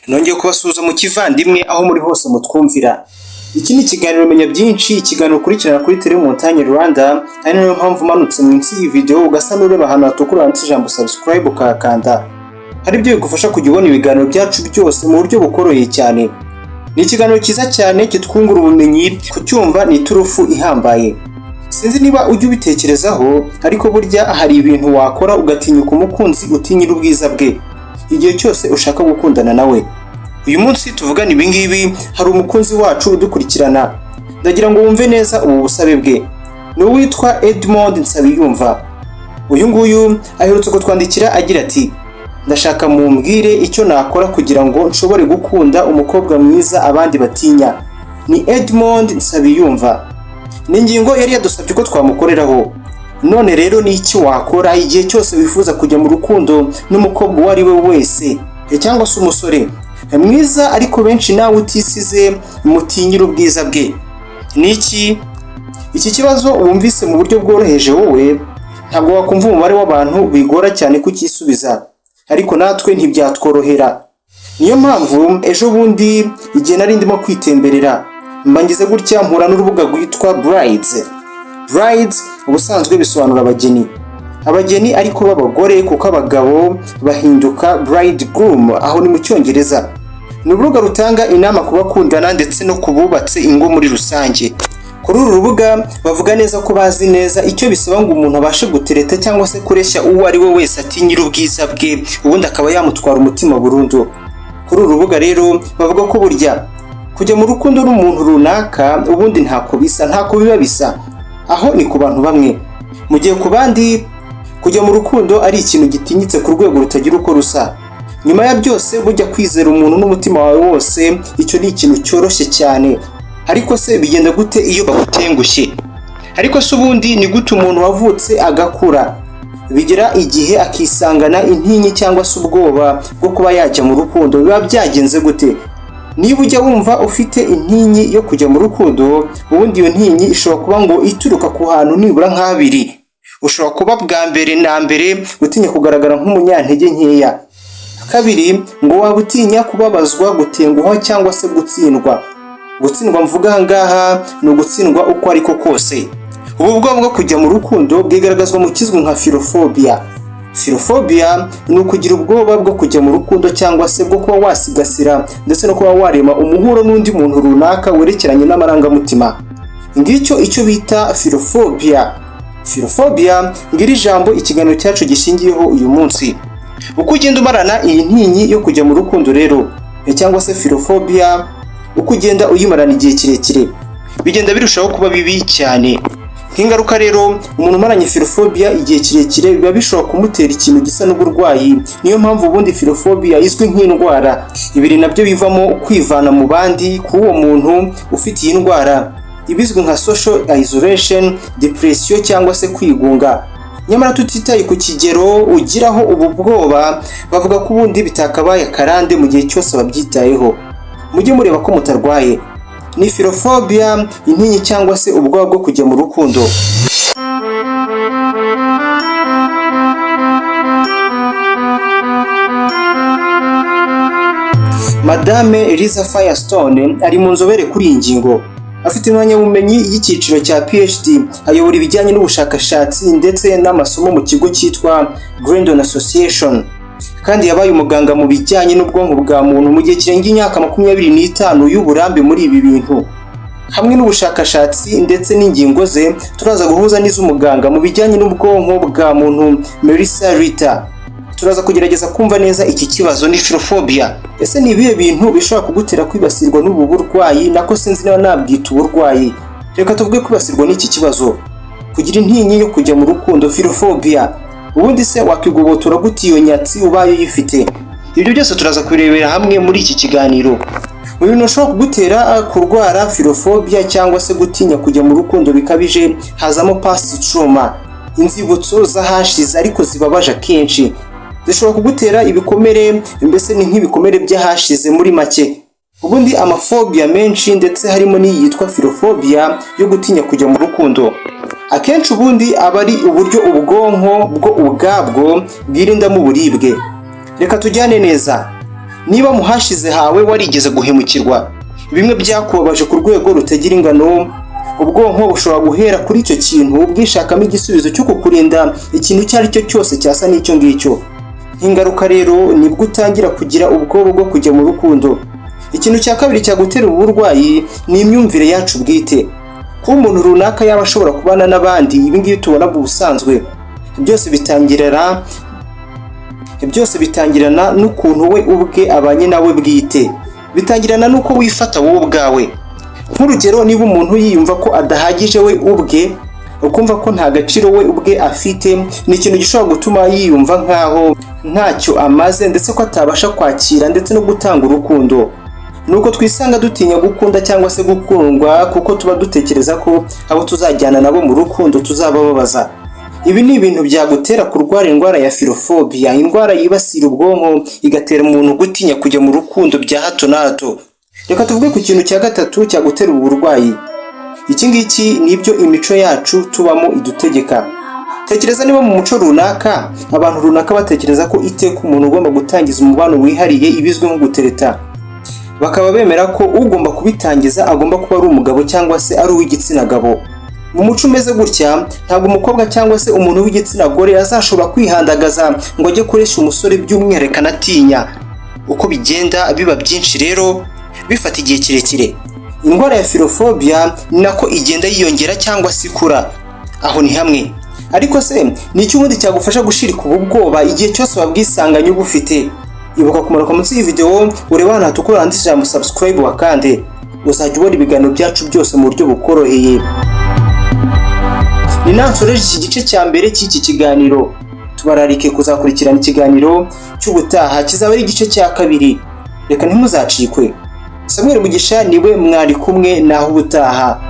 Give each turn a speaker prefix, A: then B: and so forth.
A: Nongeye kubasuhuza mu kivandimwe aho muri hose mutwumvira. Iki ni ikiganiro menya byinshi, ikiganiro ukurikirana kuri Tele Montagne Rwanda, ari nayo mpamvu umanutse munsi y'iyi video ugasa n'ureba ahantu hatukura handitse ijambo subscribe ukakanda. Hari ibyo bigufasha kujya ubona ibiganiro byacu byose mu buryo bukoroheye cyane. Ni ikiganiro cyiza cyane kitwungura ubumenyi, kucyumva ni iturufu ihambaye. Sinzi niba ujya ubitekerezaho, ariko burya hari ibintu wakora ugatinyuka umukunzi utinyira ubwiza bwe igihe cyose ushaka gukundana nawe. Uyu munsi tuvugana ibi ngibi, hari umukunzi wacu udukurikirana. Ndagira ngo wumve neza ubu busabe bwe. Ni uwitwa Edmond Nsabiyumva. Uyu nguyu aherutse kutwandikira agira ati: ndashaka mumbwire icyo nakora kugira ngo nshobore gukunda umukobwa mwiza abandi batinya. Ni Edmond Nsabiyumva. Ni ingingo yari yadusabye ko twamukoreraho. None rero ni iki wakora igihe cyose wifuza kujya mu rukundo n'umukobwa uwo ari we wese, cyangwa se umusore mwiza ariko benshi nawe utisize mutinyira ubwiza bwe? Ni iki kibazo wumvise mu buryo bworoheje wowe ntabwo wakumva umubare w'abantu bigora cyane kukisubiza, ariko natwe ntibyatworohera. Niyo mpamvu ejo bundi igihe nari ndimo kwitemberera mbangize gutya mpura n'urubuga rwitwa Brides. Ubusanzwe bisobanura abageni ariko b'abagore, kuko abagabo bahinduka bridegroom aho ni mu Cyongereza. Ni urubuga rutanga inama ku bakundana ndetse no kububatse ingo muri rusange. Kuri uru rubuga bavuga neza ko bazi neza icyo bisaba ngo umuntu abashe gutereta cyangwa se kureshya uwo ari we wese atinyira ubwiza bwe, ubundi akaba yamutwara umutima burundu. Kuri uru rubuga rero bavuga ko burya kujya mu rukundo n'umuntu runaka ubundi ntako biba bisa. Aho ni ku bantu bamwe, mu gihe ku bandi kujya mu rukundo ari ikintu gitinyitse ku rwego rutagira uko rusa. Nyuma ya byose bujya kwizera umuntu n'umutima wawe wose, icyo ni ikintu cyoroshye cyane. Ariko se bigenda gute iyo bagutengushye? Ariko se ubundi ni gute umuntu wavutse agakura bigera igihe akisangana intinyi cyangwa se ubwoba bwo kuba yajya mu rukundo? Biba byagenze gute? Niba ujya wumva ufite intinyi yo kujya mu rukundo, ubundi iyo ntinyi ishobora kuba ngo ituruka ku hantu nibura nk'habiri. Ushobora kuba bwa mbere na mbere gutinya kugaragara nk'umunyantege nkeya. Kabiri, ngo waba utinya kubabazwa, gutenguhwa cyangwa se gutsindwa. Gutsindwa mvuga aha ngaha ni ugutsindwa uko ariko kose. Ubu bwoko bwo kujya mu rukundo bwigaragazwa mu kizwi nka PHILOPHOBIA. PHILOPHOBIA ni ukugira ubwoba bwo kujya mu rukundo cyangwa se bwo kuba wasigasira ndetse no kuba warema umuhuro n'undi muntu runaka werekeranye n'amarangamutima. Ngicyo icyo bita PHILOPHOBIA. Ngiri jambo ikiganiro cyacu gishingiyeho uyu munsi. Uko ugenda umarana iyi ntinyi yo kujya mu rukundo rero, cyangwa se PHILOPHOBIA, uko ugenda uyimarana igihe kirekire, bigenda birushaho kuba bibi cyane. Nk'ingaruka rero, umuntu umaranye PHILOPHOBIA igihe kirekire biba bishobora kumutera ikintu gisa n'uburwayi. Niyo mpamvu ubundi PHILOPHOBIA izwi nk'indwara. Ibiri nabyo bivamo kwivana mu bandi k'uwo muntu ufite iyi ndwara, ibizwi nka social isolation, depression cyangwa se kwigunga. Nyamara tutitaye ku kigero ugiraho ubu bwoba, bavuga ko ubundi bitakabaye akarande mu gihe cyose babyitayeho. Mujye mureba ko mutarwaye. Ni PHILOPHOBIA, intinyi cyangwa se ubwoba bwo kujya mu rukundo. Madame Eliza Firestone ari mu nzobere kuri iyi ngingo. Afite impamyabumenyi y'icyiciro cya PhD, ayobora ibijyanye n'ubushakashatsi ndetse n'amasomo mu kigo cyitwa Grandon Association, kandi yabaye umuganga mu bijyanye n'ubwonko bwa muntu mu gihe kirenga imyaka 25 y'uburambe muri ibi bintu. Hamwe n'ubushakashatsi ndetse n'ingingo ze, turaza guhuza n'iz'umuganga mu bijyanye n'ubwonko bwa muntu Melissa Rita. Turaza kugerageza kumva neza iki kibazo ni PHILOPHOBIA. Ese ni ibihe bintu bishobora kugutera kwibasirwa n'ubu burwayi? Nako sinzi niba nabwita uburwayi. Reka tuvuge kwibasirwa n'iki kibazo. Kugira intinyi yo kujya mu rukundo, PHILOPHOBIA. Ubundi se wakwigobotora gute iyo nyatsi ubaye uyifite? Ibyo byose turaza kurebera hamwe muri iki kiganiro. Mu bintu ushobora kugutera kurwara PHILOPHOBIA cyangwa se gutinya kujya mu rukundo bikabije, hazamo past trauma, inzibutso z'ahashize ariko zibabaje kenshi. Zishobora kugutera ibikomere, mbese ni nk'ibikomere by'ahashize muri make. Ubundi amafobia menshi ndetse harimo n'iyitwa PHILOPHOBIA yo gutinya kujya mu rukundo. akenshi ubundi aba ari uburyo ubwonko bwo ubwabwo bwirindamo uburibwe. Reka tujyane neza. Niba mu hashize hawe warigeze guhemukirwa, bimwe byakubabaje ku rwego rutagira ingano, ubwonko bushobora guhera kuri icyo kintu bwishakamo igisubizo cyo kukurinda ikintu icyo ari cyo cyose cyasa n'icyo ngicyo. Ingaruka rero nibwo utangira kugira ubwoba bwo kujya mu rukundo. Ikintu cya kabiri cyagutera ubu burwayi ni imyumvire yacu bwite. Kuba umuntu runaka yaba ashobora kubana n'abandi, ibi ngibi tubona mu busanzwe, byose bitangirana n'ukuntu we ubwe abanye nawe bwite. Bitangirana n'uko wifata wowe ubwawe. Nk'urugero, niba umuntu yiyumva ko adahagije we ubwe, ukumva ko nta gaciro we ubwe afite, ni ikintu gishobora gutuma yiyumva nkaho ntacyo amaze ndetse ko atabasha kwakira ndetse no gutanga urukundo. Nuko twisanga dutinya gukunda cyangwa se gukundwa kuko tuba dutekereza ko abo tuzajyana nabo mu rukundo tuzabababaza. Ibi ni ibintu byagutera kurwara indwara ya PHILOPHOBIA, indwara yibasira ubwonko igatera umuntu gutinya kujya mu rukundo bya hato na hato. Reka tuvuge ku kintu cya gatatu cyagutera ubu burwayi. Iki ngiki nibyo imico yacu tubamo idutegeka. Tekereza niba mu muco runaka abantu runaka batekereza ko iteka umuntu ugomba gutangiza umubano wihariye ibizwi nko gutereta, bakaba bemera ko ugomba kubitangiza agomba kuba ari umugabo cyangwa se ari uw'igitsina gabo. Mu muco umeze gutya, ntabwo umukobwa cyangwa se umuntu w'igitsina gore azashobora kwihandagaza ngo ajye kuresha umusore by'umwihariko anatinya. Uko bigenda biba byinshi rero bifata igihe kirekire. Indwara ya PHILOPHOBIA ni nako igenda yiyongera cyangwa se ikura. Aho ni hamwe. Ariko se ni iki ubundi cyagufasha gushirika ubu bwoba igihe cyose wabwisanganye ubufite? Ibuka kumanuka munsi y'iyi video ureba hano hatukura handitse ijambo subscribe wakande. Uzajya ubona ibiganiro byacu byose mu buryo bukoroheye. Ni nansoreje iki gice cya mbere cy'iki kiganiro. Tubararike kuzakurikirana ikiganiro cy'ubutaha kizaba ari igice cya kabiri. Reka ntimuzacikwe. Mugisha niwe mwari kumwe naho ubutaha.